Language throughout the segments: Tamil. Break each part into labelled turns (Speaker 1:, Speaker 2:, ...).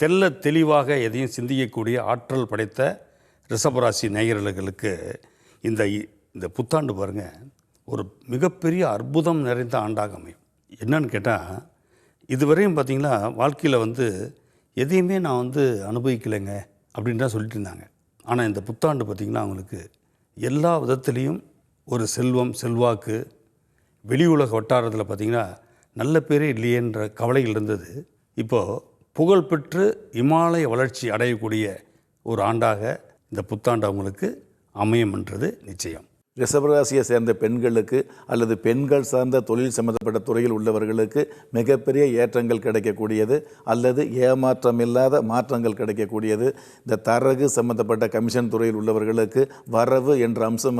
Speaker 1: தெள்ள தெளிவாக எதையும் சிந்திக்கக்கூடிய ஆற்றல் படைத்த ரிஷபராசி நேயர்களுக்கு இந்த புத்தாண்டு பாருங்கள் ஒரு மிகப்பெரிய அற்புதம் நிறைந்த ஆண்டாக அமையும். என்னன்னு கேட்டால், இதுவரையும் பார்த்திங்கன்னா வாழ்க்கையில் எதையுமே நான் அனுபவிக்கலைங்க அப்படின்னு தான் சொல்லிட்டு இருந்தாங்க. ஆனால் இந்த புத்தாண்டு பார்த்திங்கன்னா அவங்களுக்கு எல்லா விதத்துலேயும் ஒரு செல்வம், செல்வாக்கு, வெளி உலக வட்டாரத்தில் பார்த்திங்கன்னா நல்ல பேரே இல்லையேன்ற கவலைகள் இருந்தது. இப்போது புகழ்பெற்று இமாலய வளர்ச்சி அடையக்கூடிய ஒரு ஆண்டாக இந்த புத்தாண்டு அவங்களுக்கு அமையும்ன்றது நிச்சயம்.
Speaker 2: ரிஷபராசியை சேர்ந்த பெண்களுக்கு அல்லது பெண்கள் சார்ந்த தொழில் சம்பந்தப்பட்ட துறையில் உள்ளவர்களுக்கு மிகப்பெரிய ஏற்றங்கள் கிடைக்கக்கூடியது அல்லது ஏமாற்றம் இல்லாத மாற்றங்கள் கிடைக்கக்கூடியது. இந்த தரகு சம்பந்தப்பட்ட கமிஷன் துறையில் உள்ளவர்களுக்கு வரவு என்ற அம்சம்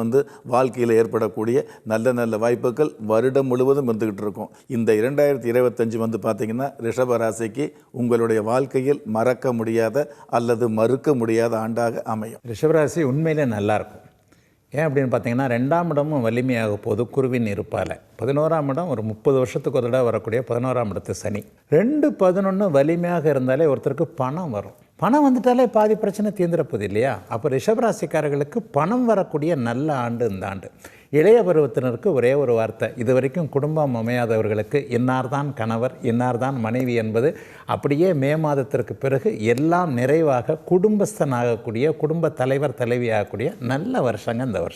Speaker 2: வாழ்க்கையில் ஏற்படக்கூடிய நல்ல நல்ல வாய்ப்புகள் வருடம் முழுவதும் வந்துக்கிட்டு இருக்கும். இந்த 2025 பார்த்திங்கன்னா ரிஷபராசிக்கு உங்களுடைய வாழ்க்கையில் மறக்க முடியாத அல்லது மறுக்க முடியாத ஆண்டாக அமையும்.
Speaker 3: ரிஷபராசி உண்மையிலே நல்லாயிருக்கும். ஏன் அப்படின்னு பார்த்தீங்கன்னா 2ஆம் இடமும் வலிமையாக போது குருவின் இருப்பால். 11ஆம் இடம் ஒரு 30 வருஷத்துக்கு ஒரு தடவை வரக்கூடிய 11ஆம் இடத்து சனி. 2-11 வலிமையாக இருந்தாலே ஒருத்தருக்கு பணம் வரும். பணம் வந்துட்டாலே பாதி பிரச்சனை தீர்ந்துறப்போது இல்லையா? அப்போ ரிஷபராசிக்காரர்களுக்கு பணம் வரக்கூடிய நல்ல ஆண்டு இந்த ஆண்டு. இளைய பருவத்தினருக்கு ஒரே ஒரு வார்த்தை, இது வரைக்கும் குடும்பம் அமையாதவர்களுக்கு இன்னார்தான் கணவர், இன்னார்தான் மனைவி என்பது அப்படியே மே மாதத்திற்கு பிறகு எல்லாம் நிறைவாக குடும்பஸ்தனாகக்கூடிய, குடும்ப தலைவர் தலைவி ஆகக்கூடிய நல்ல வருஷங்க இந்த வருஷம்.